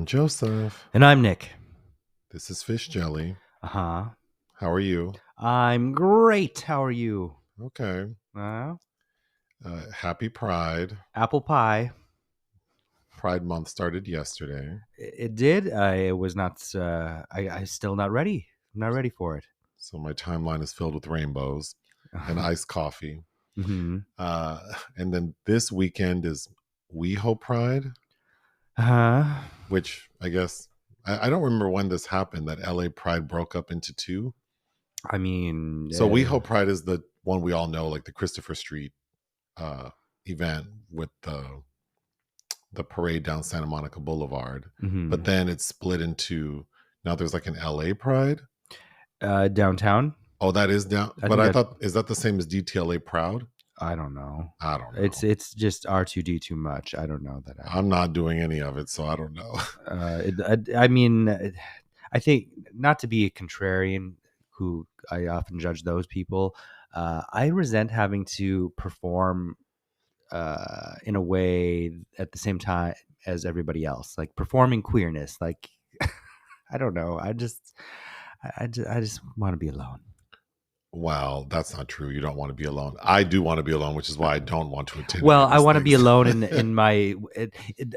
Joseph. And I'm Nick. This is Fish Jelly. Uh-huh. How are you? I'm great. How are you? Okay. Happy Pride. Apple pie. Pride Month started yesterday. It did. I was not, I still not ready. I'm not ready for it. So my timeline is filled with rainbows and iced coffee. Mm-hmm. And then this weekend is WeHo Pride. Uh-huh. Which I guess, I don't remember when this happened, that LA Pride broke up into two. I mean... So WeHo Pride is the one we all know, like the Christopher Street event with the parade down Santa Monica Boulevard. Mm-hmm. But then it's split into, now there's like an LA Pride. Downtown? Oh, that is down. But I thought, is that the same as DTLA Proud? I don't know. I don't know. It's just R2D too much. I don't know that. I'm not doing any of it, so I don't know. I think, not to be a contrarian, who I often judge those people, I resent having to perform in a way at the same time as everybody else, like performing queerness. Like, I don't know. I just want to be alone. Wow, that's not true. You don't want to be alone. I do want to be alone, which is why I don't want to attend. Well, I want to be alone in my.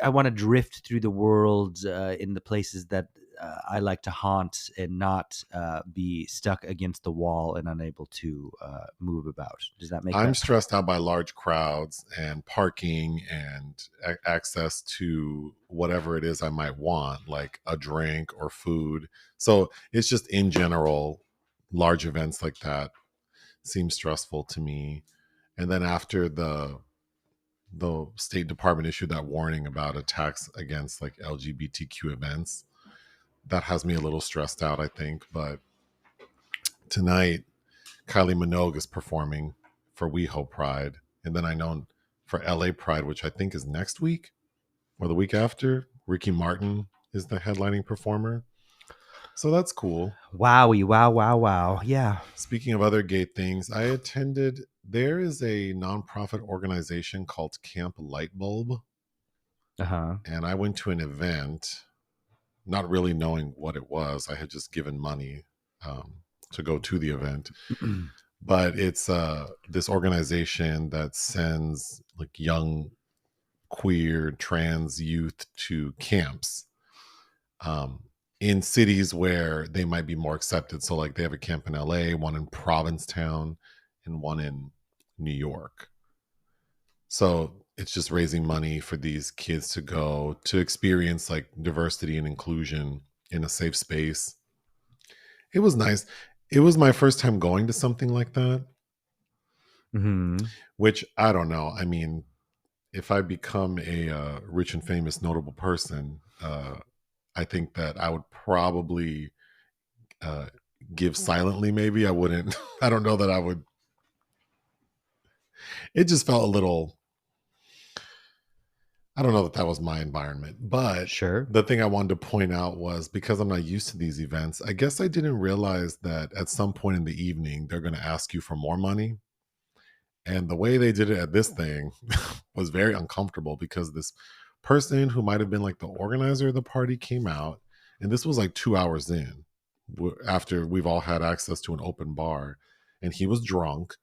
I want to drift through the world in the places that I like to haunt, and not be stuck against the wall and unable to move about. Does that make sense? I'm stressed out by large crowds and parking and access to whatever it is I might want, like a drink or food. So it's just in general, large events like that seem stressful to me. And then after the State Department issued that warning about attacks against like LGBTQ events, that has me a little stressed out, I think. But tonight, Kylie Minogue is performing for WeHo Pride. And then I know for LA Pride, which I think is next week or the week after, Ricky Martin is the headlining performer. So that's cool. Wowie, wow. Yeah. Speaking of other gay things, I attended, there is a nonprofit organization called Camp Lightbulb. Uh-huh. And I went to an event, not really knowing what it was. I had just given money to go to the event. But it's this organization that sends like young queer trans youth to camps in cities where they might be more accepted. So like they have a camp in LA, one in Provincetown, and one in New York. So it's just raising money for these kids to go to experience like diversity and inclusion in a safe space. It was nice. It was my first time going to something like that. Mm-hmm. Which I don't know. I mean, if I become a rich and famous notable person, I think that I would probably give silently. Maybe I wouldn't. I don't know that I would. It just felt a little. I don't know that was my environment. But sure, the thing I wanted to point out was, because I'm not used to these events, I guess I didn't realize that at some point in the evening, they're going to ask you for more money. And the way they did it at this thing was very uncomfortable, because this person who might have been like the organizer of the party came out, and this was like 2 hours in after we've all had access to an open bar, and he was drunk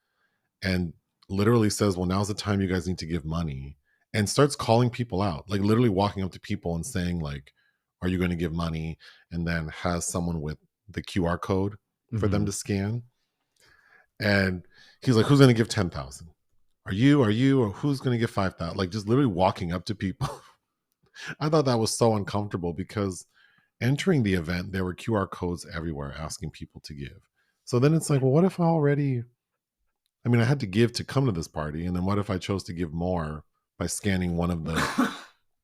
and literally says, well, now's the time you guys need to give money, and starts calling people out, like literally walking up to people and saying like, are you going to give money? And then has someone with the QR code for them to scan. And he's like, who's going to give 10,000? Are you, or who's going to give 5,000? Like just literally walking up to people. I thought that was so uncomfortable, because entering the event, there were QR codes everywhere asking people to give. So then it's like, well, what if I had to give to come to this party. And then what if I chose to give more by scanning one of the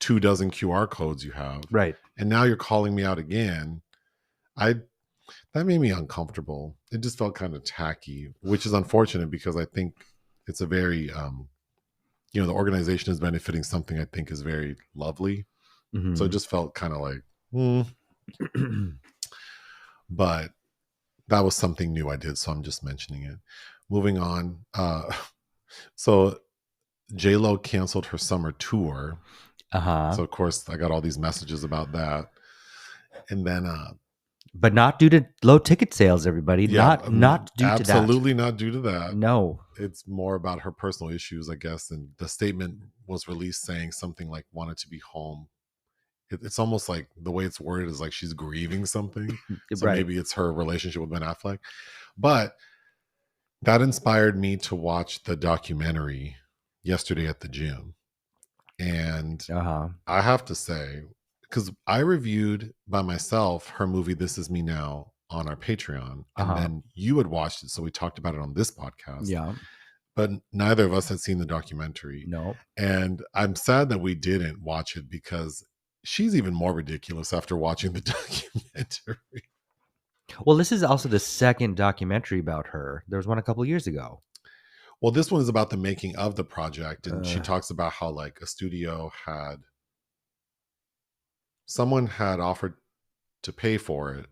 24 QR codes you have? Right. And now you're calling me out again. That made me uncomfortable. It just felt kind of tacky, which is unfortunate, because I think it's a very, the organization is benefiting something I think is very lovely. Mm-hmm. So it just felt kind of like, but that was something new I did. So I'm just mentioning it. Moving on. So J-Lo canceled her summer tour. Uh-huh. So of course I got all these messages about that. And then But not due to low ticket sales, everybody. yeah, Not due to that. absolutely not due to that. No. It's more about her personal issues, I guess. And the statement was released saying something like wanted to be home. It's almost like the way it's worded is like she's grieving something. So Right. maybe it's her relationship with Ben Affleck. But that inspired me to watch the documentary yesterday at the gym. And Uh-huh. I have to say, because I reviewed by myself her movie This Is Me Now on our Patreon, and Uh-huh. then you had watched it, so we talked about it on this podcast. Yeah. But neither of us had seen the documentary. No. And I'm sad that we didn't watch it because she's even more ridiculous after watching the documentary. Well, this is also the second documentary about her. There was one a couple years ago. Well, this one is about the making of the project, and she Uh, talks about how like a studio had someone had offered to pay for it,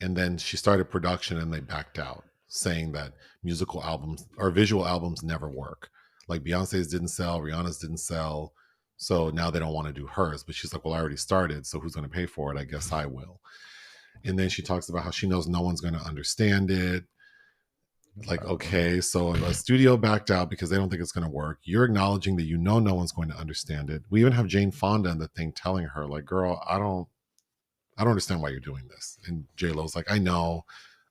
and then she started production and they backed out, saying that musical albums or visual albums never work. Like Beyonce's didn't sell, Rihanna's didn't sell, so now they don't want to do hers. But she's like, well, I already started, so who's going to pay for it? I guess I will. And then she talks about how she knows no one's going to understand it. Like, okay, so a studio backed out because they don't think it's going to work. You're acknowledging that you know no one's going to understand it. We even have Jane Fonda in the thing telling her, like, girl, I don't understand why you're doing this. And J Lo's like, I know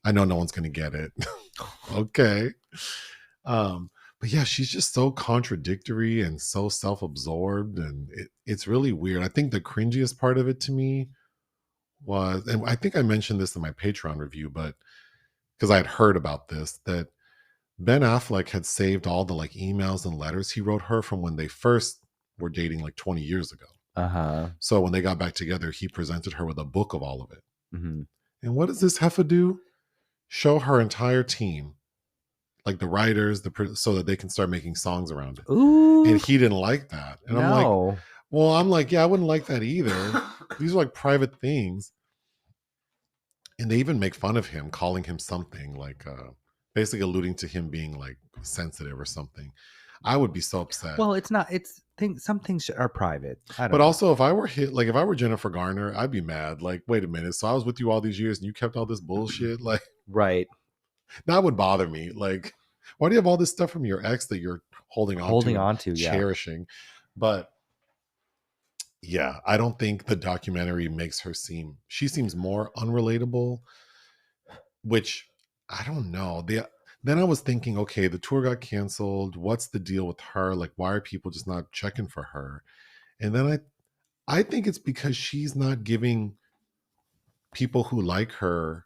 no one's gonna get it. Okay. But yeah, she's just so contradictory and so self-absorbed, and it's really weird. I think the cringiest part of it to me was, and I think I mentioned this in my Patreon review, but because I had heard about this, that Ben Affleck had saved all the like emails and letters he wrote her from when they first were dating like 20 years ago. uh-huh. So when they got back together, he presented her with a book of all of it. Mm-hmm. And what does this heifer do? Show her entire team, like the writers, so that they can start making songs around it. Ooh. And he didn't like that. And No. I'm like, yeah, I wouldn't like that either. These are like private things. And they even make fun of him, calling him something like basically alluding to him being like sensitive or something. I would be so upset. Well, it's not. It's things. Some things are private. I don't But know. also, if I were if I were Jennifer Garner, I'd be mad. Like, wait a minute. So I was with you all these years and you kept all this bullshit? Like, Right. that would bother me. Like, why do you have all this stuff from your ex that you're holding on to and Yeah. cherishing? But yeah, I don't think the documentary makes her she seems more unrelatable, which I don't know. Then I was thinking, okay, the tour got canceled. What's the deal with her? Like, why are people just not checking for her? And then I think it's because she's not giving people who like her,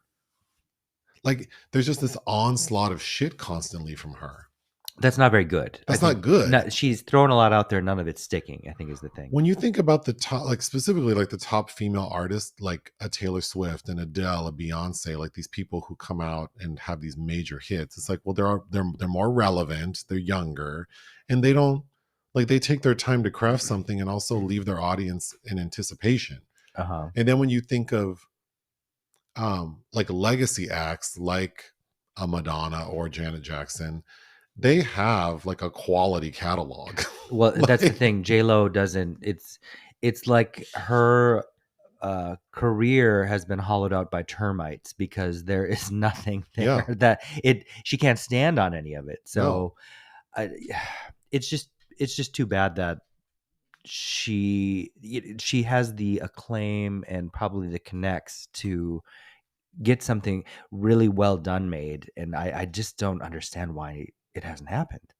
like, there's just this onslaught of shit constantly from her. That's not very good. That's not good. No, she's throwing a lot out there. None of it's sticking, I think, is the thing. When you think about the top, like specifically like the top female artists, like a Taylor Swift and Adele, a Beyonce, like these people who come out and have these major hits, it's like, well, they're more relevant, they're younger, and they don't, like, they take their time to craft something and also leave their audience in anticipation. Uh-huh. And then when you think of like legacy acts like a Madonna or Janet Jackson, they have like a quality catalog. Well, that's the thing. J-Lo doesn't. It's like her career has been hollowed out by termites because there is nothing there that she can't stand on any of it. So I, it's just too bad that she has the acclaim and probably the connects to get something really well done made, and I just don't understand why it hasn't happened.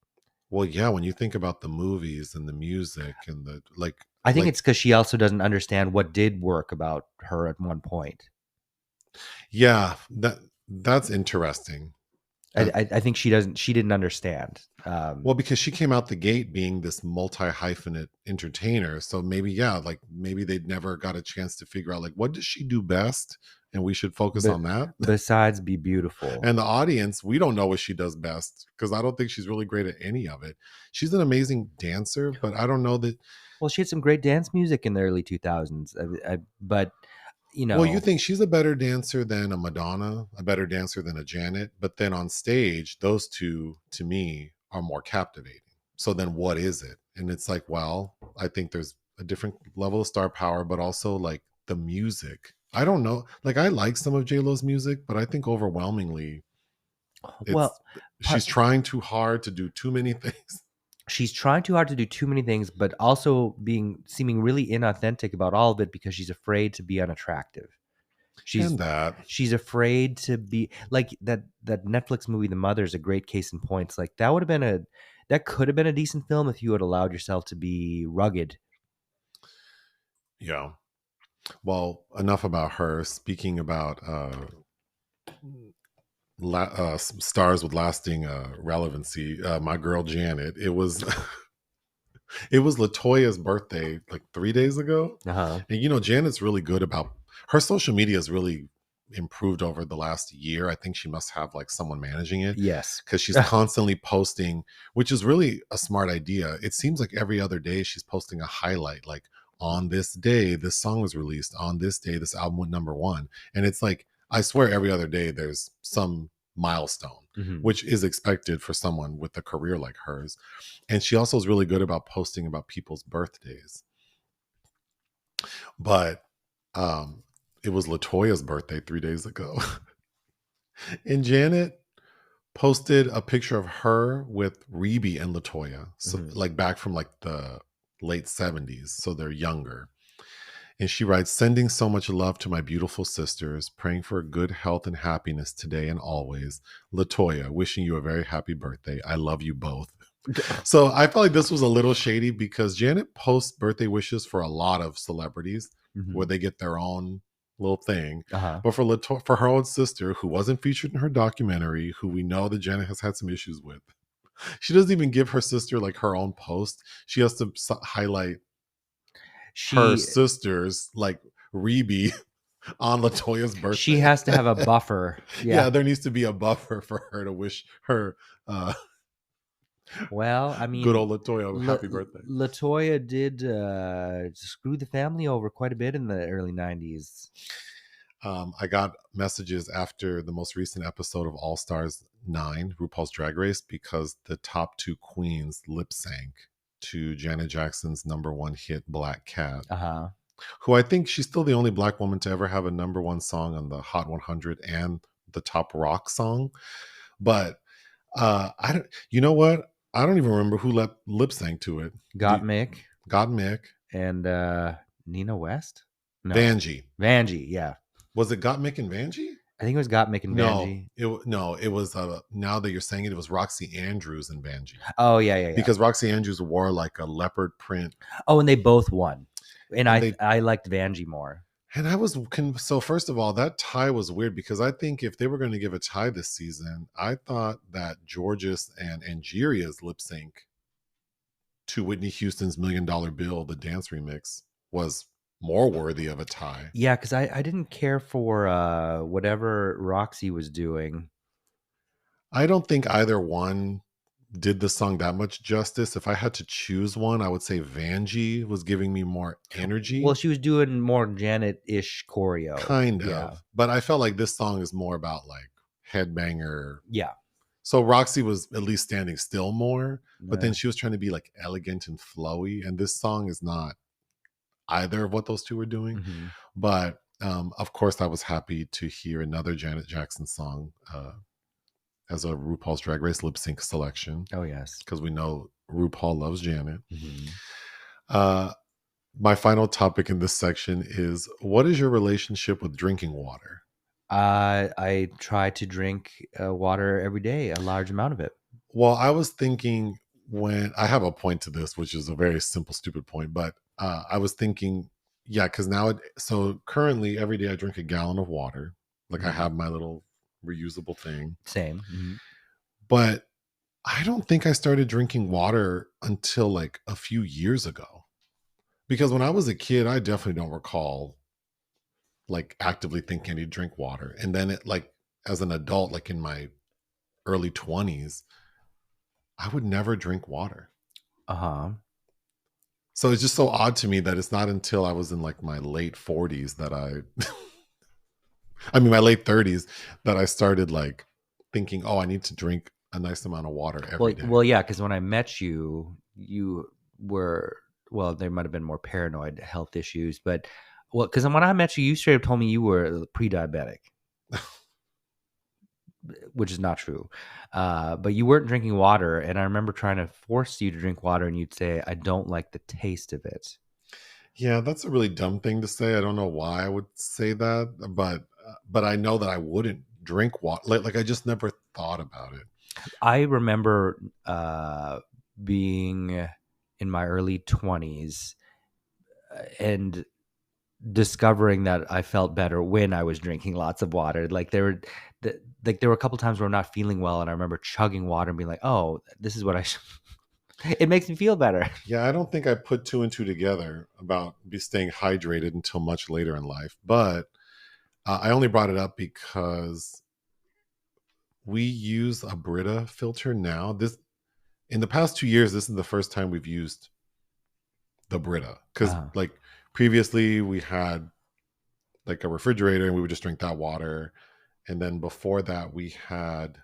Well, yeah, when you think about the movies and the music and the I think it's because she also doesn't understand what did work about her at one point. Yeah, that's interesting. I think she didn't understand. Well, because she came out the gate being this multi-hyphenate entertainer, so maybe maybe they'd never got a chance to figure out like what does she do best, and we should focus on that. Besides be beautiful. And the audience, we don't know what she does best because I don't think she's really great at any of it. She's an amazing dancer, but I don't know that. Well, she had some great dance music in the early 2000s, but well, you think she's a better dancer than a Madonna, a better dancer than a Janet, but then on stage, those two to me are more captivating. So then what is it? And it's like, well, I think there's a different level of star power, but also like the music. I don't know. Like I like some of J Lo's music, but I think overwhelmingly it's Well, she's trying too hard to do too many things. she's trying too hard to do too many things, but also seeming really inauthentic about all of it because she's afraid to be unattractive. She's And that, she's afraid to be like that Netflix movie The Mother is a great case in point. It's like that could have been a decent film if you had allowed yourself to be rugged. yeah. Well, enough about her. Speaking about stars with lasting relevancy, my girl Janet. It was it was LaToya's birthday like 3 days ago, Uh-huh. and Janet's really good about her social media has really improved over the last year. I think she must have like someone managing it Yes. because she's constantly posting, which is really a smart idea. It seems like every other day she's posting a highlight, like on this day this song was released, on this day this album went number one, and it's like I swear every other day there's some milestone, Mhm. which is expected for someone with a career like hers. And she also is really good about posting about people's birthdays. But it was LaToya's birthday 3 days ago. And Janet posted a picture of her with Rebe and LaToya. So Mhm. like back from like the late 70s. So they're younger. And she writes, sending so much love to my beautiful sisters, praying for good health and happiness today and always. LaToya, wishing you a very happy birthday. I love you both. So I felt like this was a little shady because Janet posts birthday wishes for a lot of celebrities where Mhm. they get their own little thing. Uh-huh. But for her own sister, who wasn't featured in her documentary, who we know that Janet has had some issues with, she doesn't even give her sister like her own post. She has to highlight her She sisters like Rebe on LaToya's she birthday. has to have a buffer. Yeah, Yeah. there needs to be a buffer for her to wish her uh, Well, I good mean, old LaToya happy birthday. LaToya did screw the family over quite a bit in the early 90s. I got messages after the most recent episode of All Stars 9, RuPaul's Drag Race, because the top two queens lip sync to Janet Jackson's number one hit, Black Cat, Uh-huh. who I think she's still the only Black woman to ever have a number one song on the Hot 100 and the top rock song. But I don't, you know what? I don't even remember who lip sync to it. Got Mick God Mick, and Nina West? No. Vanjie. Vanjie, yeah. Was it Got Mick and Vanjie? I think it was Got Mick and No, Vanjie. it was now that you're saying it, it was Roxy Andrews and Vanjie. Oh, yeah, yeah, yeah. Because Roxy Andrews wore like a leopard print. Oh, and they both won. And And they I liked Vanjie more. and I was so first of all, that tie was weird because I think if they were going to give a tie this season, I thought that Georges and Angeria's lip sync to Whitney Houston's $1 Million Bill, the dance remix, was more worthy of a tie. Yeah, because I didn't care for whatever Roxy was doing. I don't think either one did the song that much justice. If I had to choose one, I would say Vanjie was giving me more Well, energy. she was doing more Janet-ish choreo. Kind Yeah. of. But I felt like this song is more about like headbanger. Yeah. So Roxy was at least standing still more, but then Yeah. she was trying to be like elegant and flowy. And this song is not either of what those two were doing. Mhm. But of course, I was happy to hear another Janet Jackson song as a RuPaul's Drag Race lip sync selection, Oh, yes. because we know RuPaul loves Janet. Mhm. My final topic in this section is, what is your relationship with drinking water? I try to drink water every day, a large amount of it. Well, I was thinking, when I have a point to this, which is a very simple, stupid point, but I was thinking, yeah, because so currently every day I drink a gallon of water. Like I Mhm. have my little reusable thing, Same. Mhm. but I don't think I started drinking water until like a few years ago. Because when I was a kid, I definitely don't recall like actively thinking I need to drink water. And then as an adult, like in my early 20s, I would never drink water. Uh-huh. So it's just so odd to me that it's not until I was in like my late 40s that my late 30s that I started like thinking, oh, I need to drink a nice amount of water every day. Well, yeah, because when I met you, you were well, they might have been more paranoid health issues, but well, because when I met you, you straight up told me you were pre-diabetic, which is not true. But you weren't drinking water, and I remember trying to force you to drink water, and you'd say, "I don't like the taste of it." Yeah, that's a really dumb thing to say. I don't know why I would say that, but I know that I wouldn't drink water. Like I just never thought about it. I remember being in my early 20s and discovering that I felt better when I was drinking lots of water. Like there were a couple times where I'm not feeling well, and I remember chugging water and being like, "Oh, this is what I should." It makes me feel better. Yeah, I don't think I put two and two together about be staying hydrated until much later in life. But I only brought it up because we use a Brita filter now. This in the past 2 years, this is the first time we've used the Brita because Uh, like previously we had like a refrigerator and we would just drink that water, and then before that we had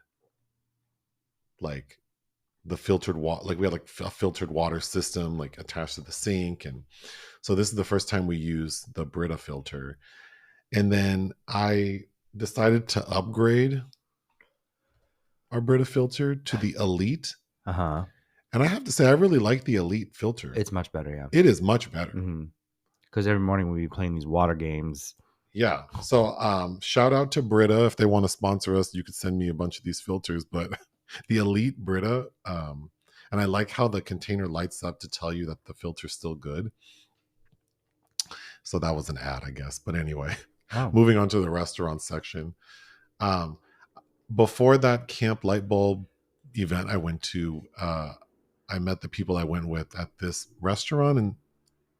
like the filtered water, like we had like a filtered water system like attached to the sink, and so this is the first time we use the Brita filter. And then I decided to upgrade our Brita filter to the Elite, huh. and I have to say I really like the Elite filter. It's much better, yeah. It is much better. Because every morning we'd be playing these water games. Yeah. So shout out to Brita. If they want to sponsor us, you could send me a bunch of these filters. But the Elite Brita, and I like how the container lights up to tell you that the filter's still good. So that was an ad, I guess. But anyway, Oh. moving on to the restaurant section. Um, Before that Camp Light Bulb event I went to, I met the people I went with at this restaurant in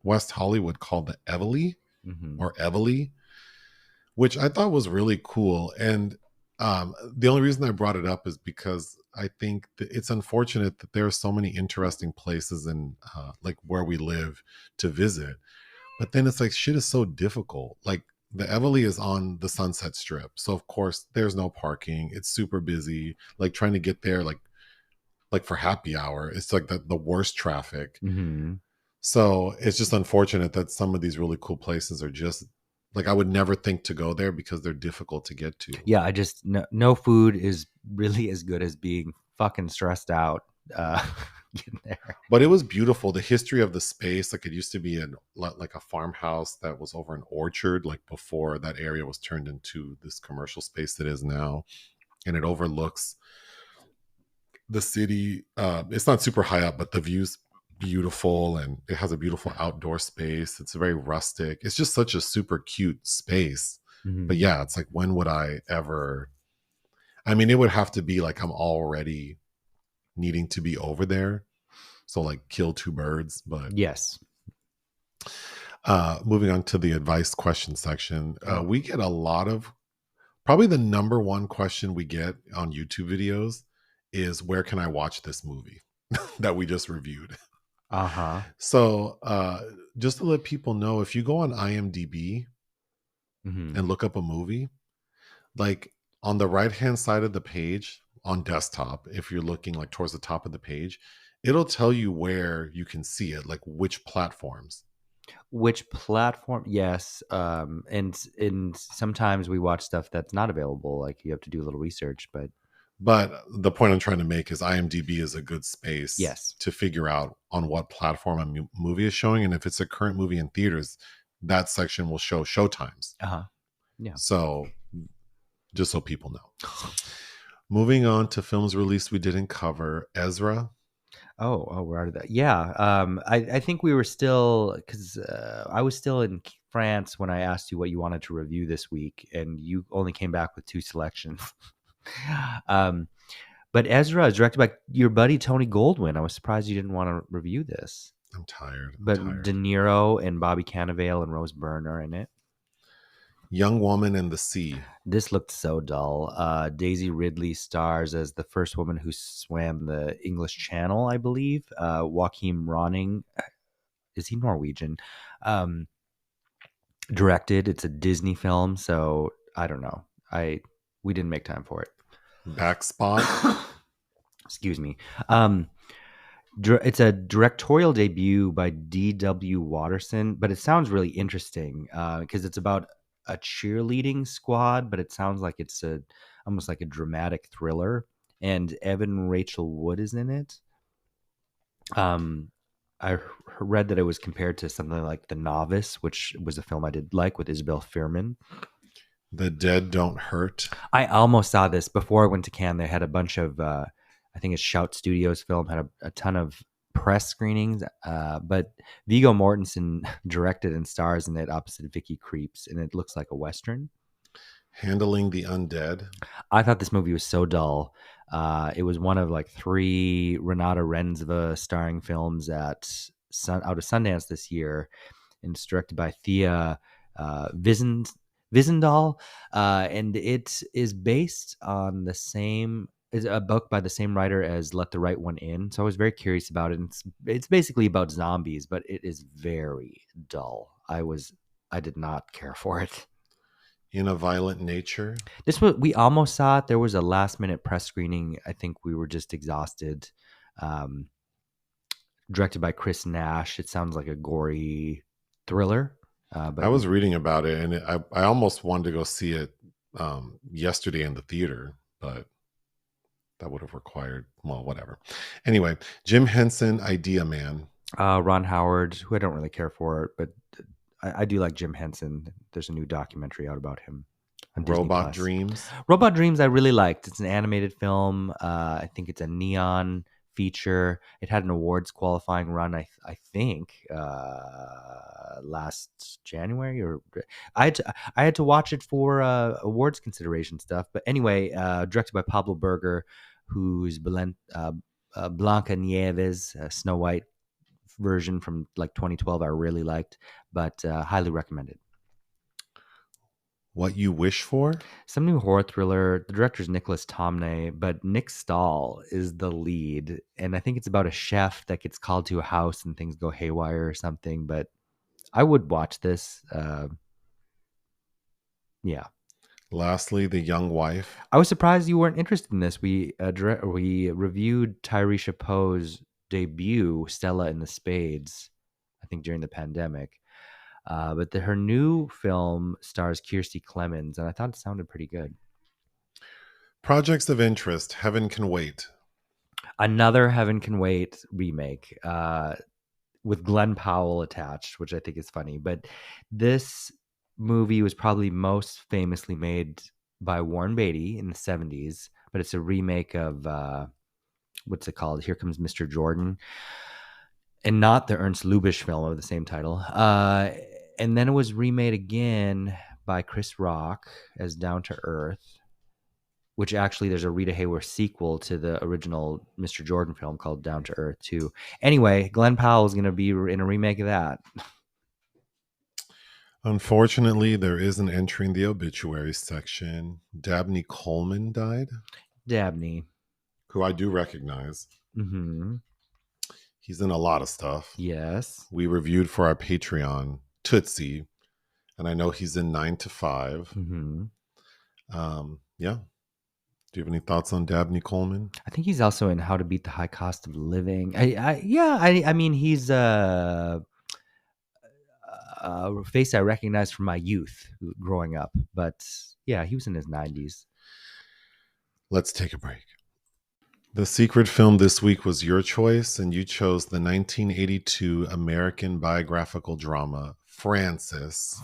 West Hollywood called the Evely Hmm. or Evely, which I thought was really cool. And the only reason I brought it up is because I think that it's unfortunate that there are so many interesting places in like where we live to visit, but then it's like shit is so difficult. Like the Everly is on the Sunset Strip, so of course there's no parking. It's super busy. Like trying to get there, like for happy hour, it's like the worst traffic. Hmm. So it's just unfortunate that some of these really cool places are just like I would never think to go there because they're difficult to get to. Yeah, I just no food is really as good as being fucking stressed out getting there. But it was beautiful. The history of the space, like it used to be like a farmhouse that was over an orchard, like before that area was turned into this commercial space that is now, and it overlooks the city. It's not super high up, but the view's beautiful, and it has a beautiful outdoor space. It's very rustic. It's just such a super cute space. But Hmm. yeah, it's like when would I ever? I mean, it would have to be like I'm already needing to be over there, so like kill two birds. But Yes. moving on to the advice question section, Oh. we get a lot of probably the number one question we get on YouTube videos is where can I watch this movie that we just reviewed. Uh huh. So just to let people know, if you go on IMDb Hmm. and look up a movie, like on the right hand side of the page on desktop, if you're looking like towards the top of the page, it'll tell you where you can see it, like which platforms. Which platform? Yes. And sometimes we watch stuff that's not available. Like you have to do a little research, but But the point I'm trying to make is IMDb is a good space yes. to figure out on what platform a movie is showing. And if it's a current movie in theaters, that section will show showtimes. Uh huh. Yeah. So just so people know. Moving on to films released we didn't cover. Ezra. Oh, we're out of that. Yeah. I think we were still because I was still in France when I asked you what you wanted to review this week, and you only came back with two selections. um, but Ezra is directed by your buddy Tony Goldwyn. I was surprised you didn't want to review this. I'm tired. I'm But De tired. Niro and Bobby Cannavale and Rose Byrne are in it. Young Woman and the Sea. This looked so dull. Daisy Ridley stars as the first woman who swam the English Channel, I believe. Joachim Ronning, is he Norwegian? Um, Directed. It's a Disney film, so I don't know. We didn't make time for Backspot. it. Excuse me. Um, It's a directorial debut by D.W. Watterson, but it sounds really interesting because it's about a cheerleading squad, but it sounds like it's a almost like a dramatic thriller. And Evan Rachel Wood is in it. Um, read that it was compared to something like The Novice, which was a film I did like with Isabel Fuhrman. The Dead Don't Hurt. I almost saw this before I went to Cannes. They had a bunch of, I think it's Shout Studios film, had a ton of press screenings, but Viggo Mortensen directed and stars in it opposite Vicky Creeps, and it looks like a Western. Handling the Undead. I thought this movie was so dull. It was one of like 3 Renata Renzva starring films out of Sundance this year, and it's directed by Thea Wiesendal, and it is based on the same is a book by the same writer as Let the Right One In. So I was very curious about it. And it's basically about zombies, but it is very dull. I did not care for it. In a Violent Nature. We almost saw it. There was a last minute press screening. I think we were just exhausted. Um, Directed by Chris Nash. It sounds like a gory thriller. But I was reading about it, and I almost wanted to go see it yesterday in the theater, but that would have required, well, whatever. Anyway, Jim Henson, Idea Man. Ron Howard, who I don't really care for, but I do like Jim Henson. There's a new documentary out about him on Disney Robot Plus. Dreams. Robot Dreams I really liked. It's an animated film. I think it's a neon feature. It had an awards qualifying run, I think, last January, or I had to watch it for awards consideration stuff. But anyway, directed by Pablo Berger, who's Blanca Nieves, Snow White version from like 2012 I really liked, but highly recommended. What You Wish For. Some new horror thriller. The director's Nicholas Tomney, but Nick Stahl is the lead, and I think it's about a chef that gets called to a house and things go haywire or something. But I would watch this. Yeah. Lastly, The Young Wife. I was surprised you weren't interested in this. We reviewed Tyresha Poe's debut, Stella in the Spades, I think during the pandemic. But her new film stars Kirstie Clemens, and I thought it sounded pretty good. Projects of Interest, Heaven Can Wait. Another Heaven Can Wait remake with Glenn Powell attached, which I think is funny. But this movie was probably most famously made by Warren Beatty in the 70s, but it's a remake of, what's it called? Here Comes Mr. Jordan. And not the Ernst Lubitsch film of the same title. And then it was remade again by Chris Rock as Down to Earth, which actually there's a Rita Hayworth sequel to the original Mr. Jordan film called Down to Earth too. Anyway, Glenn Powell is going to be in a remake of that. Unfortunately, there is an entry in the obituary section. Dabney Coleman died. Dabney. Who I do recognize. Mm-hmm. He's in a lot of stuff. Yes. We reviewed for our Patreon Tootsie, and I know he's in 9 to 5. Mm-hmm. Yeah. Do you have any thoughts on Dabney Coleman? I think he's also in How to Beat the High Cost of Living. I mean, he's a face I recognize from my youth growing up. But yeah, he was in his 90s. Let's take a break. The secret film this week was your choice, and you chose the 1982 American biographical drama Frances,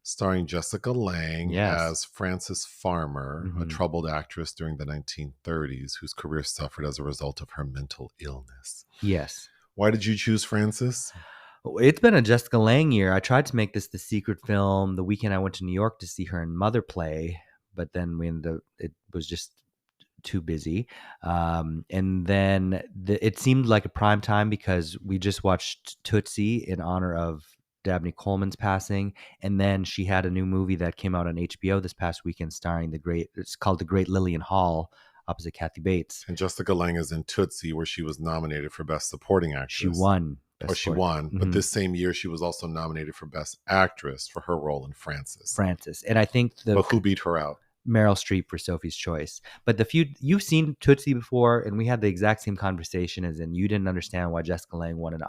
starring Jessica Lange as Frances Farmer, a troubled actress during the 1930s whose career suffered as a result of her mental illness. Yes. Why did you choose Frances? It's been a Jessica Lange year. I tried to make this the secret film the weekend I went to New York to see her in Mother Play, but then it was just too busy. And then it seemed like a prime time because we just watched Tootsie in honor of Dabney Coleman's passing, and then she had a new movie that came out on HBO this past weekend starring it's called The Great Lillian Hall opposite Kathy Bates. And Jessica Lange is in Tootsie, where she was nominated for Best Supporting Actress. She won. She won, but this same year she was also nominated for Best Actress for her role in Frances. And I think but who beat her out? Meryl Streep for Sophie's Choice. But the few you've seen Tootsie before, and we had the exact same conversation, as in you didn't understand why Jessica Lange won an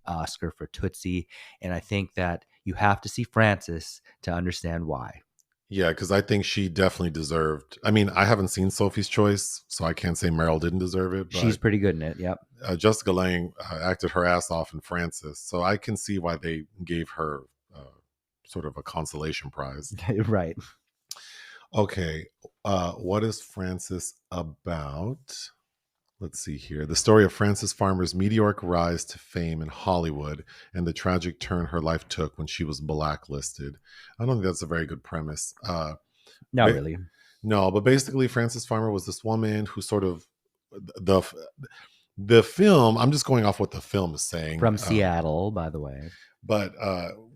Oscar for Tootsie, and I think that you have to see Frances to understand why. Yeah, because I think she definitely deserved. I mean, I haven't seen Sophie's Choice, so I can't say Meryl didn't deserve it, She's but pretty good in it. Yep. Jessica Lange acted her ass off in Frances, so I can see why they gave her sort of a consolation prize. Right. Okay, what is Frances about? Let's see here. The story of Frances Farmer's meteoric rise to fame in Hollywood and the tragic turn her life took when she was blacklisted. I don't think that's a very good premise. Not Ba- really. no, but basically, Frances Farmer was this woman who sort of the the film. I'm just going off what the film is saying. From Seattle, by the way. But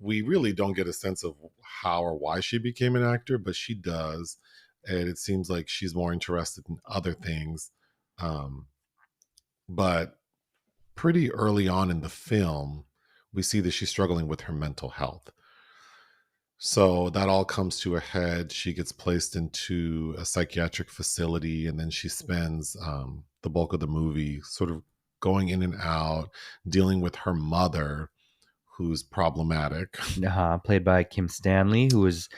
we really don't get a sense of how or why she became an actor, but she does, and it seems like she's more interested in other things. Um, but pretty early on in the film, we see that she's struggling with her mental health. So that all comes to a head. She gets placed into a psychiatric facility, and then she spends the bulk of the movie sort of going in and out, dealing with her mother, who's problematic. Played by Kim Stanley, who was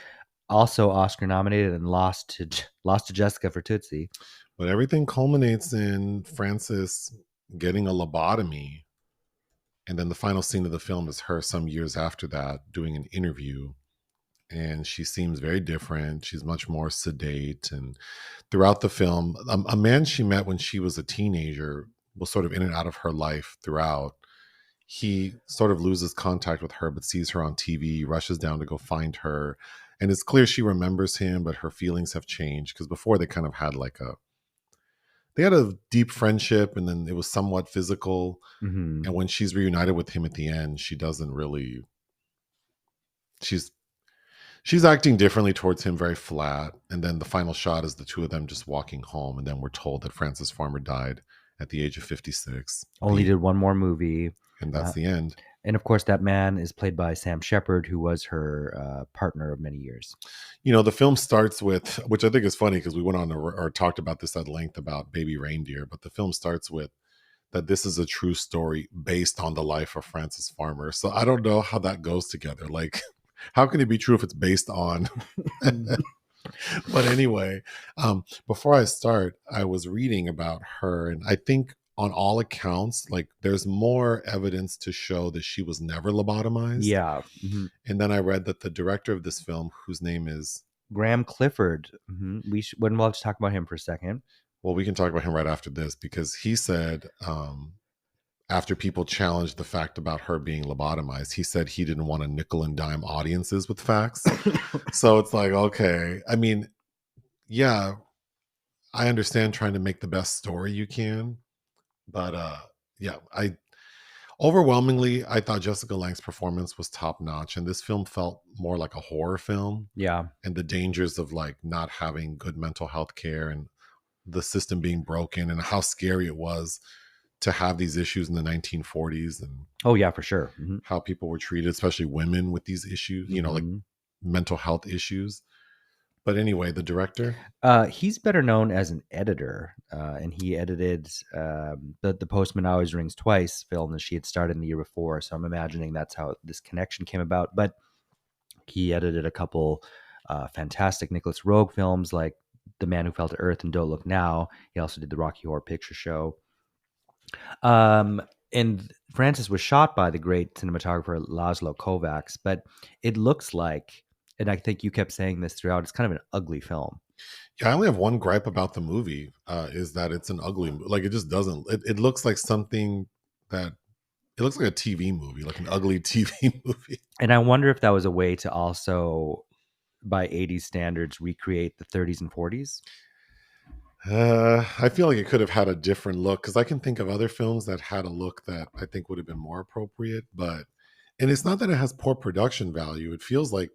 also Oscar nominated and lost to Jessica for Tootsie. But everything culminates in Frances getting a lobotomy. And then the final scene of the film is her some years after that doing an interview. And she seems very different. She's much more sedate. And throughout the film, a man she met when she was a teenager was sort of in and out of her life throughout. He sort of loses contact with her, but sees her on TV, rushes down to go find her. And it's clear she remembers him, but her feelings have changed because before they kind of had like they had a deep friendship and then it was somewhat physical. Mm-hmm. And when she's reunited with him at the end, she doesn't really, she's she's acting differently towards him, very flat. And then the final shot is the two of them just walking home. And then we're told that Frances Farmer died at the age of 56. Only did one more movie. And that's Uh, the end. and of course, that man is played by Sam Shepard, who was her partner of many years. You know, the film starts with, which I think is funny because we went on or talked about this at length about Baby Reindeer, but the film starts with that this is a true story based on the life of Frances Farmer. So I don't know how that goes together. Like, how can it be true if it's based on? But anyway, before I start, I was reading about her, and I think on all accounts, like there's more evidence to show that she was never lobotomized. Yeah. Mm-hmm. And then I read that the director of this film, whose name is, Graham Clifford. Mm-hmm. We'd love to talk about him for a second. well, we can talk about him right after this because he said, after people challenged the fact about her being lobotomized, he said he didn't want to nickel and dime audiences with facts. So it's like, okay, I mean, yeah, I understand trying to make the best story you can, but yeah, I overwhelmingly I thought Jessica Lange's performance was top notch, and this film felt more like a horror film, Yeah. and the dangers of like not having good mental health care and the system being broken and how scary it was to have these issues in the 1940s and Oh, yeah, for sure. Mm-hmm. how people were treated, especially women with these issues, you know, like Mm-hmm. mental health issues. But anyway, the director, He's better known as an editor, and he edited the Postman Always Rings Twice film that she had started in the year before. So I'm imagining that's how this connection came about. But he edited a couple fantastic Nicholas Roeg films like The Man Who Fell to Earth and Don't Look Now. He also did the Rocky Horror Picture Show. And Frances was shot by the great cinematographer Laszlo Kovacs, but it looks like, and I think you kept saying this throughout, it's kind of an ugly film. yeah, I only have one gripe about the movie is that it's an ugly, like it just doesn't, it looks like something that, it looks like a TV movie, like an ugly TV movie. And I wonder if that was a way to also, by 80s standards, recreate the 30s and 40s. I feel like it could have had a different look because I can think of other films that had a look that I think would have been more appropriate. But, and it's not that it has poor production value. It feels like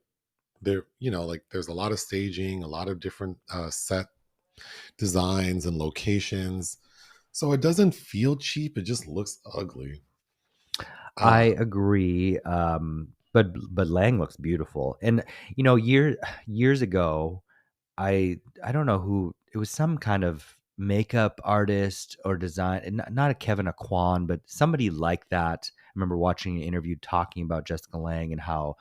there, you know, like there's a lot of staging, a lot of different set designs and locations. So it doesn't feel cheap. It just looks ugly. I Uh, agree. But Lang looks beautiful. And, years ago, I don't know who it was, some kind of makeup artist or design, not a Kevin Aquan, but somebody like that. I remember watching an interview talking about Jessica Lange and how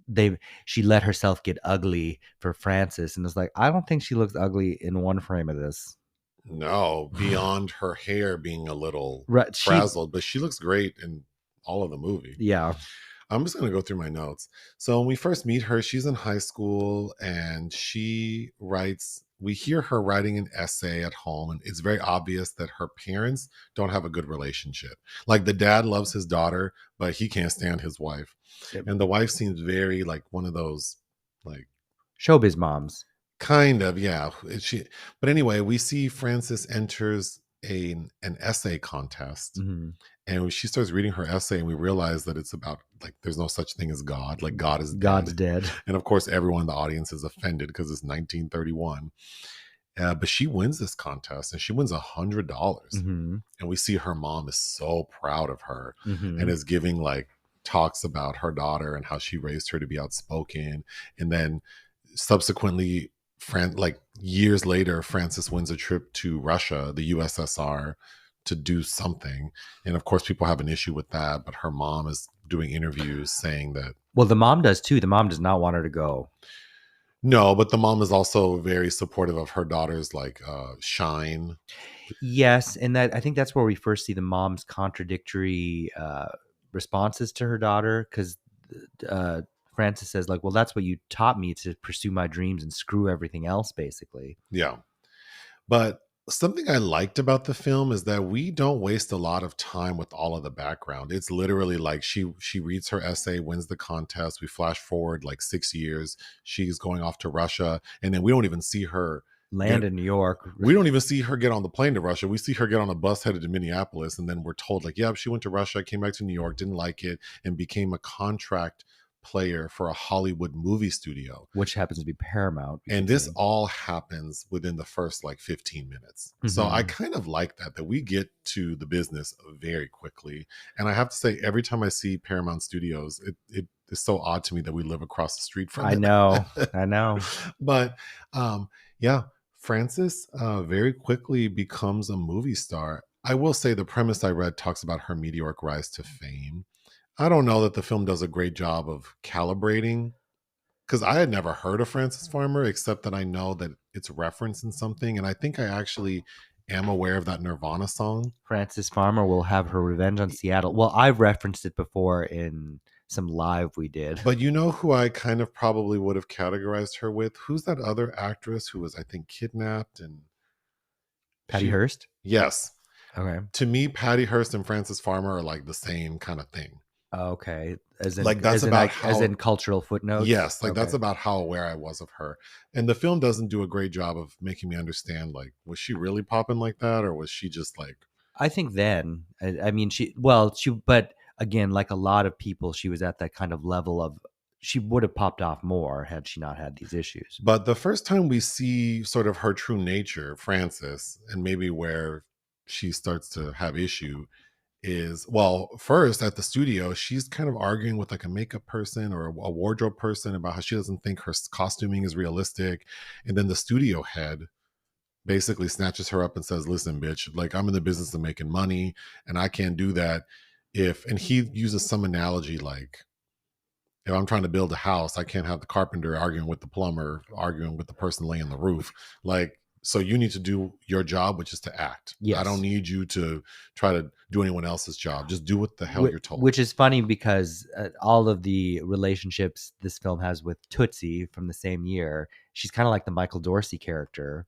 they she let herself get ugly for Frances, and it's like, I don't think she looks ugly in one frame of this. No, beyond her hair being a little Right, frazzled, but she looks great in all of the movie. yeah. I'm just going to go through my notes. So when we first meet her, she's in high school and we hear her writing an essay at home. And it's very obvious that her parents don't have a good relationship. Like the dad loves his daughter, but he can't stand his wife. Yep. And the wife seems very like one of those, like, Showbiz moms. kind of, yeah. But anyway, we see Frances enters an essay contest, Mhm. and when she starts reading her essay, and we realize that it's about like there's no such thing as God, like God is God's dead, dead. and of course everyone in the audience is offended because it's 1931. But she wins this contest, and she wins $100, Mhm. and we see her mom is so proud of her, and Mhm. is giving like talks about her daughter and how she raised her to be outspoken, and then subsequently like years later, Frances wins a trip to Russia, the USSR, to do something. And of course, people have an issue with that. But her mom is doing interviews saying that Well, the mom does too. The mom does not want her to go. no, but the mom is also very supportive of her daughter's like shine. Yes, and that I think that's where we first see the mom's contradictory responses to her daughter, because uh, Frances says like, "Well, that's what you taught me, to pursue my dreams and screw everything else," basically. Yeah. But something I liked about the film is that we don't waste a lot of time with all of the background. It's literally like she reads her essay, wins the contest. We flash forward like 6 years. She's going off to Russia, and then we don't even see her Land get. in New York. We don't even see her get on the plane to Russia. We see her get on a bus headed to Minneapolis, and then we're told like, yeah, she went to Russia, came back to New York, didn't like it, and became a contract player for a Hollywood movie studio. Which happens to be Paramount, we And should this say. all happens within the first like 15 minutes. So I Mhm. kind of like that we get to the business very quickly. And I have to say, every time I see Paramount Studios, it is so odd to me that we live across the street from I it. know, I know. But yeah, Frances very quickly becomes a movie star. I will say the premise I read talks about her meteoric rise to fame. I don't know that the film does a great job of calibrating, because I had never heard of Francis Farmer, except that I know that it's referenced in something. And I think I actually am aware of that Nirvana song. Frances Farmer will have her revenge on Seattle. Well, I've referenced it before in some live we did. But you know who I kind of probably would have categorized her with? Who's that other actress who was, I think, kidnapped? And Patty she, Hearst? yes. Okay. To me, Patty Hearst and Francis Farmer are like the same kind of thing. Okay. As in Like that's about as in how, cultural footnotes? yes, like that's Okay. about how aware I was of her. And the film doesn't do a great job of making me understand, like, was she really popping like that? Or was she just like, I think then, I mean, but again, like a lot of people, she was at that kind of level of, she would have popped off more had she not had these issues. but the first time we see sort of her true nature, Frances, and maybe where she starts to have issue is, well, first at the studio, she's kind of arguing with like a makeup person or a wardrobe person about how she doesn't think her costuming is realistic. And then the studio head basically snatches her up and says, listen, bitch, like I'm in the business of making money and I can't do that if, and he uses some analogy like, if I'm trying to build a house, I can't have the carpenter arguing with the plumber, arguing with the person laying the roof. Like, so you need to do your job, which is to act. I don't Yes. need you to try to do anyone else's job. Just do what the hell you're told. Which is funny because all of the relationships this film has with Tootsie from the same year, she's kind of like the Michael Dorsey character.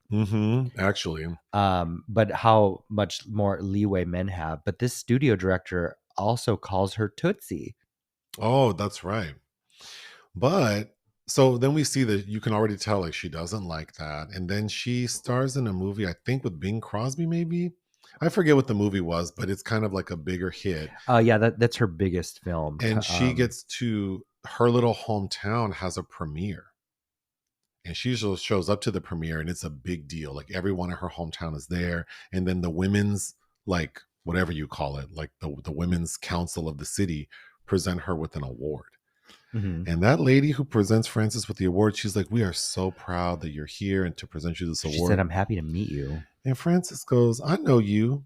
Actually. But how much more leeway men have. But this studio director also calls her Tootsie. Oh, that's right. But so then we see that you can already tell like she doesn't like that. And then she stars in a movie, I think with Bing Crosby, maybe. I forget what the movie was, but it's kind of like a bigger hit. Yeah, that's her biggest film. And she gets to her little hometown has a premiere. And she shows up to the premiere and it's a big deal. Like everyone in her hometown is there. And then the women's, like whatever you call it, like the women's council of the city present her with an award. Mhm. And that lady who presents Francis with the award, she's like, "We are so proud that you're here and to present you this She said, award." "I'm happy to meet you." And Francis goes, "I know you.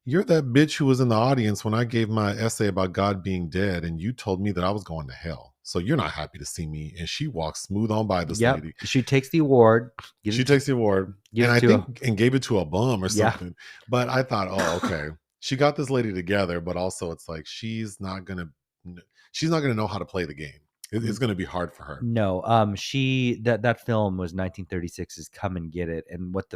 You're that bitch who was in the audience when I gave my essay about God being dead, and you told me that I was going to hell. So you're not happy to see me." And she walks smooth on by this Yep. lady. She takes the award, gives She it to takes the award, gives and it I to a think and gave it to a bum or yeah. something. But I thought, oh, okay. She got this lady together, but also it's like she's not gonna know how to play the game. It's gonna be hard for her. No, that film was 1936's Come and Get It, and what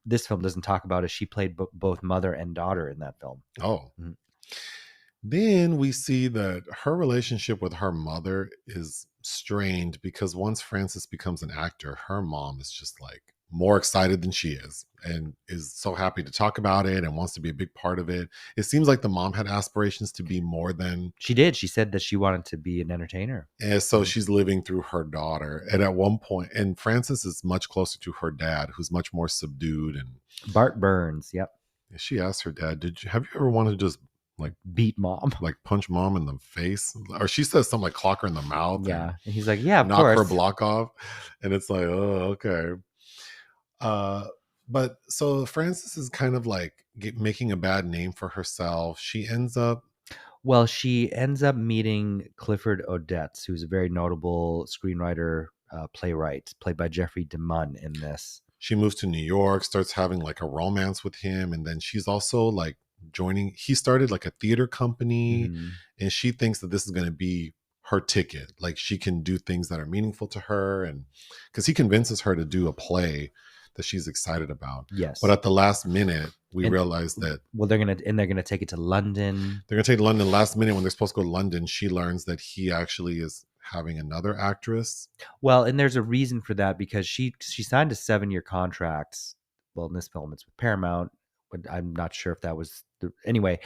this film doesn't talk about is she played both mother and daughter in that film. Oh. Mhm. Then we see that her relationship with her mother is strained because once Frances becomes an actor, her mom is just like more excited than she is and is so happy to talk about it and wants to be a big part of it. It seems like the mom had aspirations to be more than, She did. She said that she wanted to be an entertainer. and so Mhm. she's living through her daughter. And at one point, and Frances is much closer to her dad, who's much more subdued. And Bart Burns, yep, she asked her dad, have you ever wanted to just like beat mom. punch mom in the face, or she says something like clock her in the mouth or Yeah, and he's like, "Yeah, of knock her course." block off, and it's like, oh, okay. uh but so Frances is kind of like making a bad name for herself. She ends up, Well, she ends up meeting Clifford Odets, who's a very notable screenwriter, playwright, played by Jeffrey DeMunn in this. she moves to New York, starts having like a romance with him, and then she's also like joining, he started like a theater company, Mhm. and she thinks that this is going to be her ticket, like she can do things that are meaningful to her, and because he convinces her to do a play that she's excited about. But Yes. at the last minute we And realize that well, they're gonna take it to London. they're going to take London. Last minute when they're supposed to go to London, she learns that he actually is having another actress. Well, and there's a reason for that because she signed a 7-year contract. Well, in this film, it's with Paramount, but I'm not sure if that was anyway.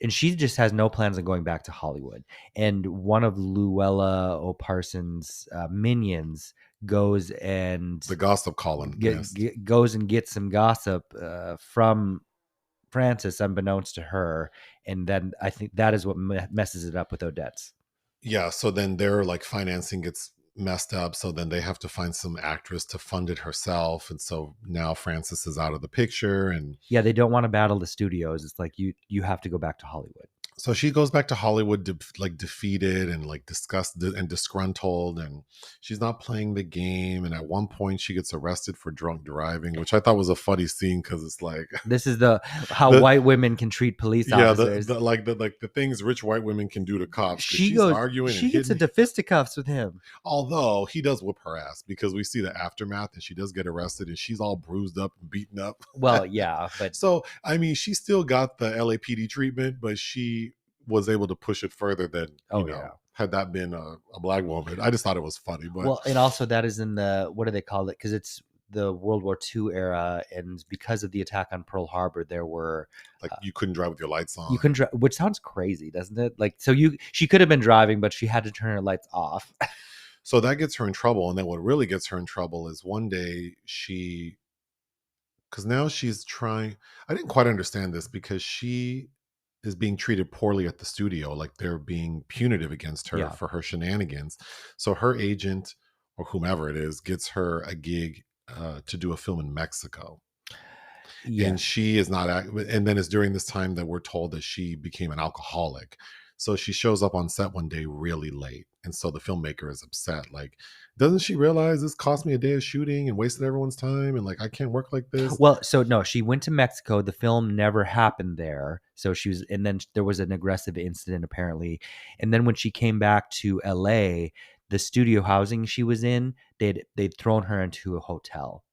And she just has no plans on going back to Hollywood. And one of Luella O'Parsons' minions goes and The gossip column, yes. goes and gets some gossip from Frances, unbeknownst to her, and then I think that is what messes it up with Odette's. Yeah, so then their like financing gets messed up, so then they have to find some actress to fund it herself, and so now Frances is out of the picture. And Yeah, they don't want to battle the studios. It's like you have to go back to Hollywood. so she goes back to Hollywood, like defeated and like disgusted and disgruntled, and she's not playing the game. And at one point, she gets arrested for drunk driving, which I thought was a funny scene because it's like This is the how the white women can treat police yeah officers. the things rich white women can do to cops, because She she's goes, arguing and she gets hitting. into fisticuffs with him. Although he does whoop her ass, because we see the aftermath and she does get arrested and she's all bruised up and beaten up. Well, yeah, but So I mean, she still got the LAPD treatment, but she was able to push it further than, oh yeah. had that been a black woman. I just thought it was funny, but Well, and also that is in the what do they call it? Because it's the World War II era, and because of the attack on Pearl Harbor, there were like you couldn't drive with your lights you on. can drive, which sounds crazy, doesn't it? Like, so she could have been driving, but she had to turn her lights off. So that gets her in trouble. And then what really gets her in trouble is one day because now she's trying, I didn't quite understand this, because she is being treated poorly at the studio, like they're being punitive against her Yeah. for her shenanigans. So her agent, or whomever it is, gets her a gig to do a film in Mexico. And Yes. she is not and then it's during this time that we're told that she became an alcoholic. So she shows up on set one day really late, and so the filmmaker is upset, like, doesn't she realize this cost me a day of shooting and wasted everyone's time, and like I can't work like this. Well, so no, she went to Mexico. The film never happened there. So she was, and then there was an aggressive incident apparently. And then when she came back to LA, the studio housing she was in, they'd thrown her into a hotel.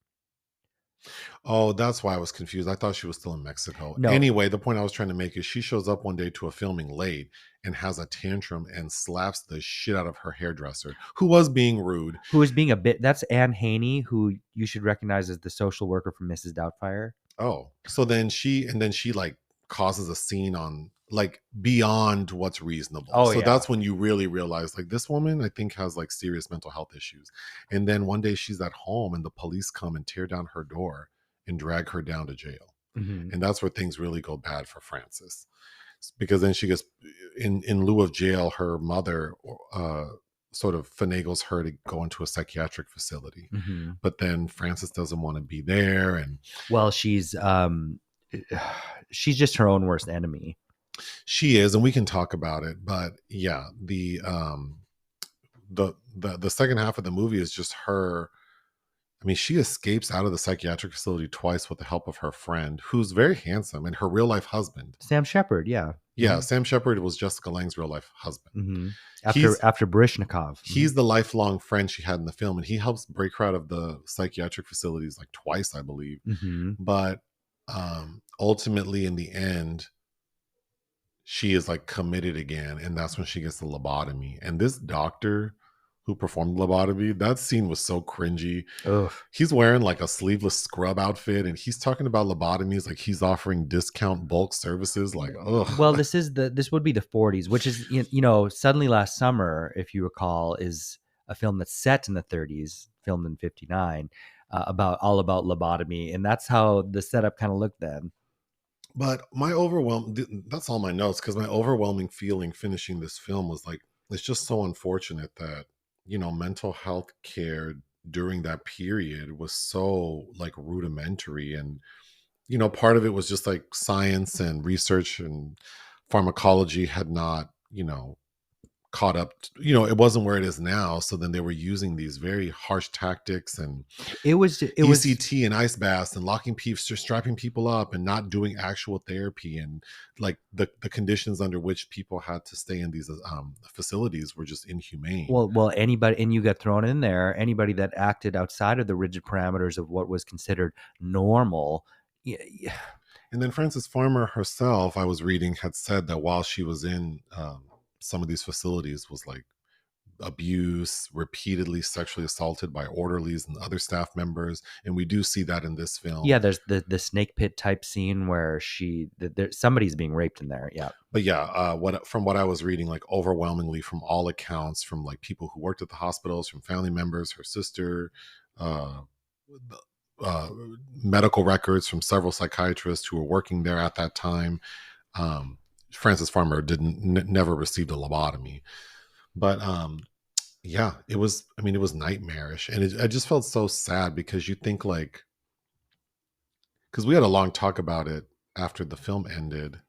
Oh, that's why I was confused. I thought she was still in Mexico. No, Anyway, the point I was trying to make is she shows up one day to a filming late and has a tantrum and slaps the shit out of her hairdresser, who was being rude. who was being a bit, that's Anne Haney, who you should recognize as the social worker from Mrs. Doubtfire. Oh, so then she like causes a scene on like beyond what's reasonable. Oh So yeah. that's when you really realize like this woman, I think, has like serious mental health issues. And then one day she's at home and the police come and tear down her door and drag her down to jail. Mhm. And that's where things really go bad for Frances. because then she gets in lieu of jail, her mother uh sort of finagles her to go into a psychiatric facility, Mhm. but then Frances doesn't want to be there, and Well, she's just her own worst enemy. she is, and we can talk about it. But yeah, the second half of the movie is just her. I mean, she escapes out of the psychiatric facility twice with the help of her friend, who's very handsome, and her real life husband. Sam Shepard, yeah. Yeah, Sam Shepard was Jessica Lange's real life husband. Mhm. He's After Baryshnikov. he's the lifelong friend she had in the film, and he helps break her out of the psychiatric facilities like twice, I believe. Mhm. But ultimately, in the end, she is like committed again, and that's when she gets the lobotomy. And this doctor who performed the lobotomy, that scene was so cringy. Ugh. He's wearing like a sleeveless scrub outfit, and he's talking about lobotomies like he's offering discount bulk services. Like, Well, ugh. this would be the 40s, which is you know, Suddenly Last Summer, if you recall, is a film that's set in the 30s, filmed in 59, about all about lobotomy, and that's how the setup kind of looked then. But that's all my notes, because my overwhelming feeling finishing this film was like, it's just so unfortunate that, mental health care during that period was so like rudimentary. And, part of it was just like science and research and pharmacology had not, caught up. It wasn't where it is now. So then they were using these very harsh tactics and It was ECT and ice baths and locking people, strapping people up and not doing actual therapy, and like the conditions under which people had to stay in these facilities were just inhumane. well, anybody, and you got thrown in there, anybody that acted outside of the rigid parameters of what was considered normal. Yeah. And then Frances Farmer herself, I was reading, had said that while she was in some of these facilities, was like abuse, repeatedly sexually assaulted by orderlies and other staff members, and we do see that in this film. Yeah, there's the snake pit type scene where somebody's being raped in there. Yeah. But yeah, what I was reading, like overwhelmingly from all accounts, from like people who worked at the hospitals, from family members, her sister, uh, uh, medical records from several psychiatrists who were working there at that time. Um, Frances Farmer never received a lobotomy, but yeah, it was. I mean, it was nightmarish, and I just felt so sad, because you think like, because we had a long talk about it after the film ended,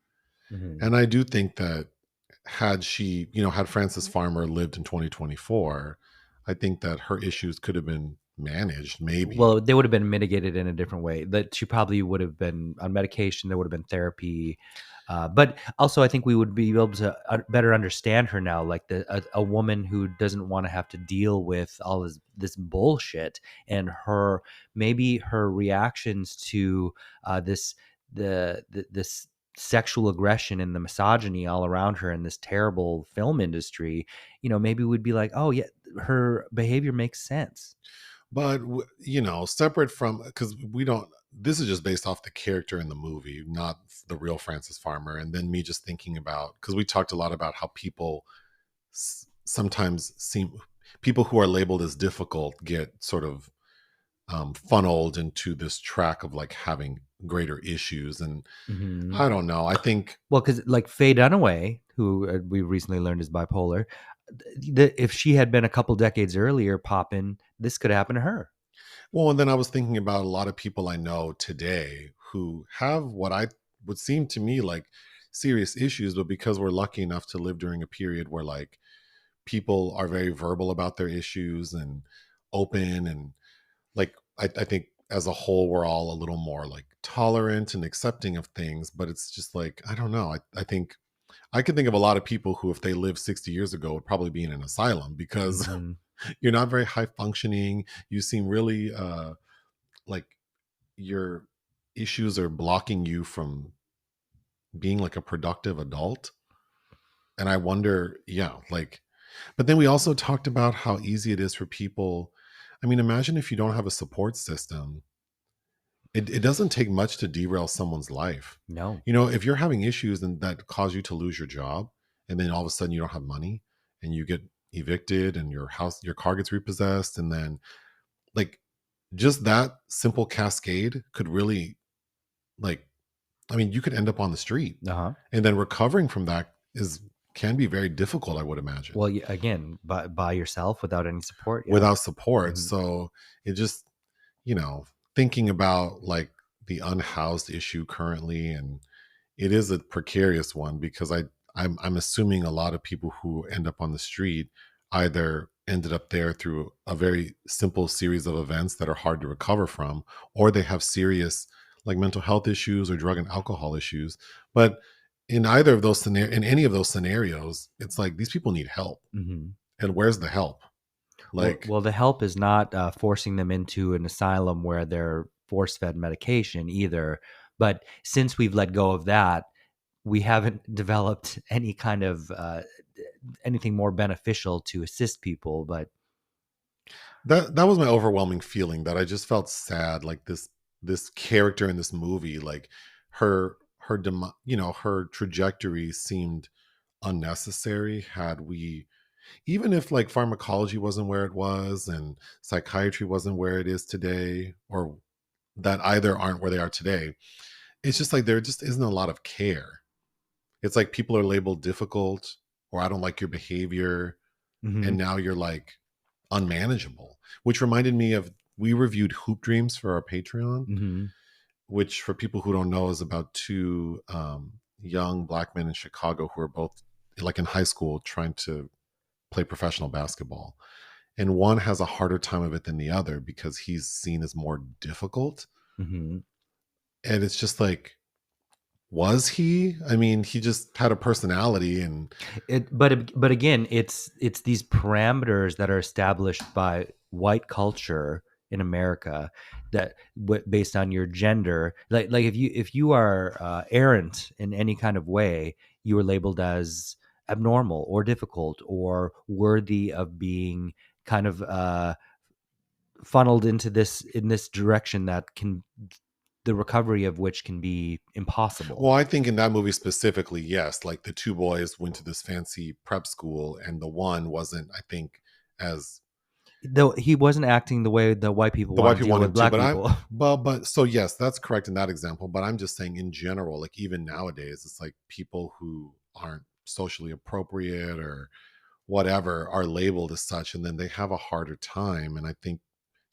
Mhm. and I do think that had Frances Farmer lived in 2024, I think that her issues could have been managed, maybe. Well, they would have been mitigated in a different way. That she probably would have been on medication. There would have been therapy, but also I think we would be able to better understand her now, like a woman who doesn't want to have to deal with all this bullshit, and maybe her reactions to this sexual aggression and the misogyny all around her in this terrible film industry. Maybe we'd be like, oh yeah, her behavior makes sense. But separate from, because we don't. This is just based off the character in the movie, not the real Frances Farmer. And then me just thinking about, because we talked a lot about how people sometimes seem, people who are labeled as difficult get sort of funneled into this track of like having greater issues. And Mhm. I don't know. I think, Well, because like Faye Dunaway, who we recently learned is bipolar, if she had been a couple decades earlier popping, this could happen to her. well, and then I was thinking about a lot of people I know today who have what I would seem to me like serious issues, but because we're lucky enough to live during a period where like people are very verbal about their issues and open, and like I think as a whole we're all a little more like tolerant and accepting of things. But it's just like, I don't know. I think I can think of a lot of people who, if they lived 60 years ago, would probably be in an asylum, because Mhm. you're not very high functioning. You seem really like your issues are blocking you from being like a productive adult. And I wonder, yeah, like, but then we also talked about how easy it is for people. I mean, imagine if you don't have a support system. It doesn't take much to derail someone's life. No. If you're having issues and that cause you to lose your job, and then all of a sudden you don't have money and you get evicted and your car gets repossessed, and then like just that simple cascade could really like I mean, you could end up on the street, Uh-huh. and then recovering from that is can be very difficult, I would imagine, Well, again, by yourself without any support. Yeah. without support. Mhm. So it just, you know, thinking about like the unhoused issue currently, and it is a precarious one because I'm assuming a lot of people who end up on the street either ended up there through a very simple series of events that are hard to recover from, or they have serious like mental health issues or drug and alcohol issues. But in either of those in any of those scenarios, it's like these people need help, Mhm. and where's the help? Like Well, the help is not forcing them into an asylum where they're force-fed medication either. But since we've let go of that, we haven't developed any kind of anything more beneficial to assist people. But that was my overwhelming feeling, that I just felt sad, like this character in this movie, like her trajectory seemed unnecessary. Had we, even if like pharmacology wasn't where it was and psychiatry wasn't where it is today, or that either aren't where they are today, it's just like there just isn't a lot of care. It's like people are labeled difficult, or I don't like your behavior, and Mhm. now you're like unmanageable. Which reminded me of, we reviewed Hoop Dreams for our Patreon, Mhm. which for people who don't know is about two young black men in Chicago who are both like in high school trying to play professional basketball, and one has a harder time of it than the other because he's seen as more difficult. Mhm. And it's just like, was he? I mean, he just had a personality, and But again, it's these parameters that are established by white culture in America that based on your gender, like if you are errant in any kind of way, you are labeled as abnormal or difficult or worthy of being kind of funneled into this in this direction that can the recovery of which can be impossible. well, I think in that movie specifically, yes, like the two boys went to this fancy prep school, and the one wasn't, I think, as Though he wasn't acting the way the white people the white want to people deal want with him to. black But I, people. but so yes, that's correct in that example. But I'm just saying in general, like even nowadays, it's like people who aren't socially appropriate or whatever are labeled as such, and then they have a harder time. And I think,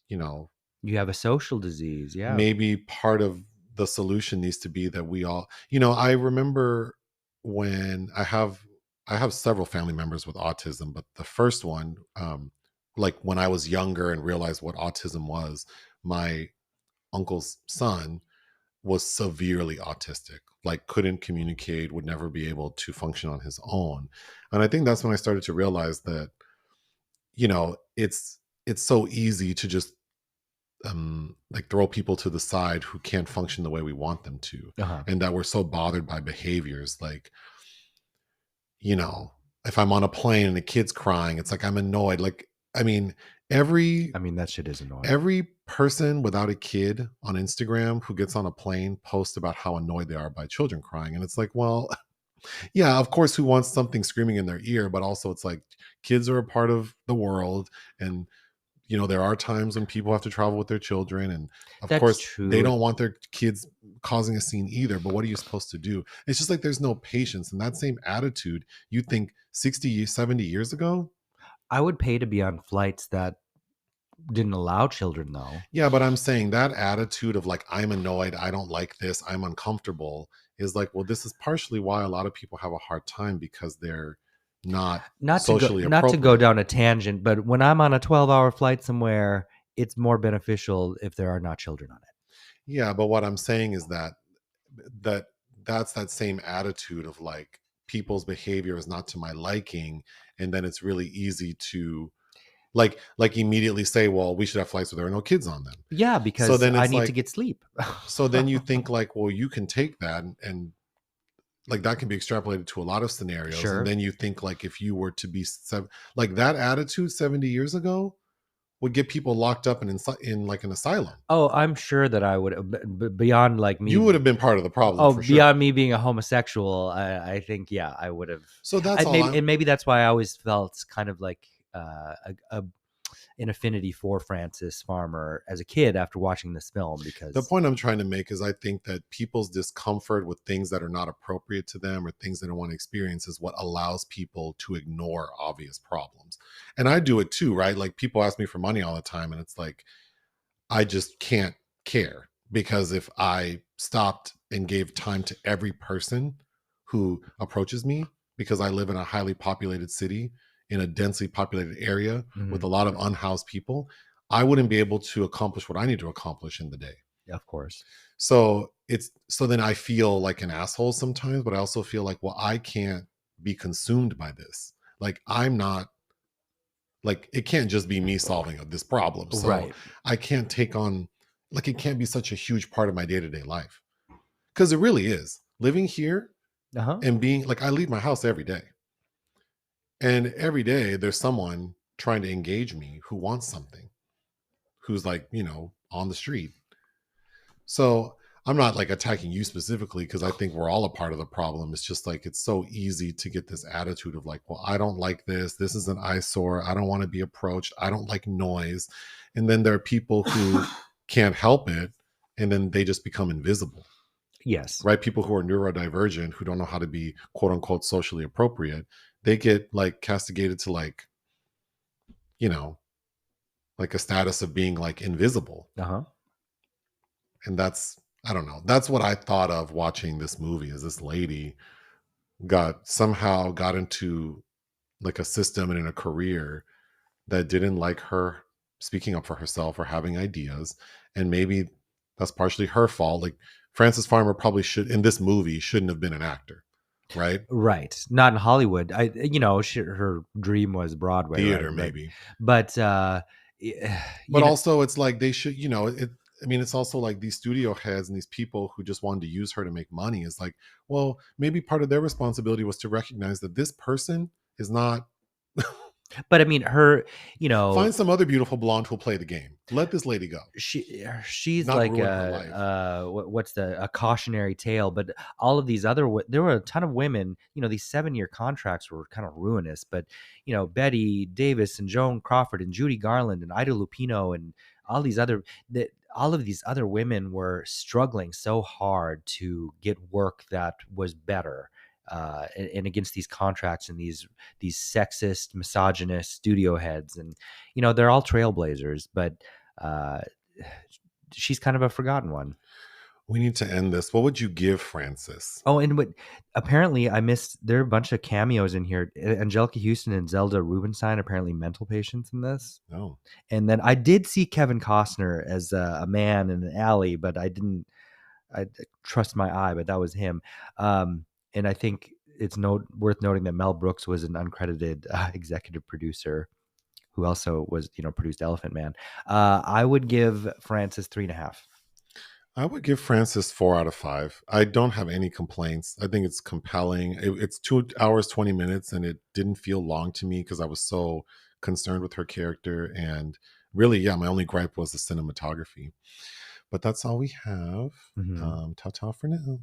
you know, You have a social disease, yeah. maybe part of the solution needs to be that we all, I remember when I have several family members with autism, but the first one, like when I was younger and realized what autism was, my uncle's son was severely autistic, like couldn't communicate, would never be able to function on his own. And I think that's when I started to realize that, it's so easy to just like throw people to the side who can't function the way we want them to, Uh-huh. and that we're so bothered by behaviors like, you know if I'm on a plane and a kid's crying, it's like I'm annoyed. Like, I mean, every I mean, that shit is annoying. every person without a kid on Instagram who gets on a plane posts about how annoyed they are by children crying, and it's like, well, yeah, of course, who wants something screaming in their ear, but also it's like kids are a part of the world, and there are times when people have to travel with their children, and of That's course they true. don't want their kids causing a scene either, but what are you supposed to do? It's just like there's no patience, and that same attitude you think 60, 70 years ago. I would pay to be on flights that didn't allow children, though. Yeah, but I'm saying that attitude of like, I'm annoyed, I don't like this, I'm uncomfortable, is like, well, this is partially why a lot of people have a hard time, because they're not socially Not to go appropriate. down a tangent, but when I'm on a 12-hour flight somewhere, it's more beneficial if there are not children on it. Yeah, but what I'm saying is that that's that same attitude of like, people's behavior is not to my liking, and then it's really easy to like immediately say, well, we should have flights where there are no kids on them. Yeah, So because then I it's need to like, get sleep. so then you think like, well, you can take that, and like that can be extrapolated to a lot of scenarios, and Sure. then you think like, if you were to be like that attitude 70 years ago would get people locked up in like an asylum. Oh, I'm sure that I would beyond like You me. would have been part of the problem Oh, for sure. beyond me being a homosexual, I think, yeah, I would have. So that's I all maybe I'm and maybe that's why I always felt kind of like a an affinity for Frances Farmer as a kid after watching this film The because point I'm trying to make is I think that people's discomfort with things that are not appropriate to them or things they don't want to experience is what allows people to ignore obvious problems. And I do it too, right? Like people ask me for money all the time, and it's like, I just can't care, because if I stopped and gave time to every person who approaches me, because I live in a highly populated city in a densely populated area with a lot of unhoused people, I wouldn't be able to accomplish what I need to accomplish in the day. of course. So then I feel like an asshole sometimes, but I also feel like, well, I can't be consumed by this. Like I'm not, like it can't just be me solving this problem. So Right. I can't take on, like it can't be such a huge part of my day-to-day life. Because it really is. Living here Uh-huh. and being like, I leave my house every day. And every day there's someone trying to engage me who wants something, who's like, on the street. So I'm not like attacking you specifically, because I think we're all a part of the problem. It's just like it's so easy to get this attitude of like, well, I don't like this. This is an eyesore. I don't want to be approached. I don't like noise. And then there are people who can't help it, and then they just become invisible. Yes. Right? People who are neurodivergent, who don't know how to be quote unquote socially appropriate, they get like castigated to like, like a status of being like invisible. Uh-huh. And I don't know, that's what I thought of watching this movie, is this lady somehow got into like a system and in a career that didn't like her speaking up for herself or having ideas. And maybe that's partially her fault. Like Frances Farmer probably in this movie shouldn't have been an actor, right? Right. Not in Hollywood. Her dream was Broadway, Theater right? maybe. But But also it's like they should, it's also like these studio heads and these people who just wanted to use her to make money. Is like, well, maybe part of their responsibility was to recognize that this person is not. but I mean, her, Find some other beautiful blonde who'll play the game. Let this lady go. she's Not like ruin her life. a cautionary tale. But all of these there were a ton of women. These 7-year contracts were kind of ruinous. But Betty Davis and Joan Crawford and Judy Garland and Ida Lupino and all these other that all of these other women were struggling so hard to get work that was better. And against these contracts and these sexist, misogynist studio heads, and they're all trailblazers, but uh, she's kind of a forgotten one. We need to end this. What would you give Frances? Oh, and apparently I missed. There are a bunch of cameos in here. Angelica Houston and Zelda Rubinstein, apparently mental patients in this. Oh, And then I did see Kevin Costner as a man in an alley, but I didn't. I trust my eye, but that was him. And I think it's worth noting that Mel Brooks was an uncredited executive producer who also was, produced Elephant Man. I would give Frances 3.5. I would give Frances 4 out of 5. I don't have any complaints. I think it's compelling. It's 2 hours, 20 minutes, and it didn't feel long to me because I was so concerned with her character. And really, yeah, my only gripe was the cinematography. But that's all we have. Mm-hmm. Ta-ta for now.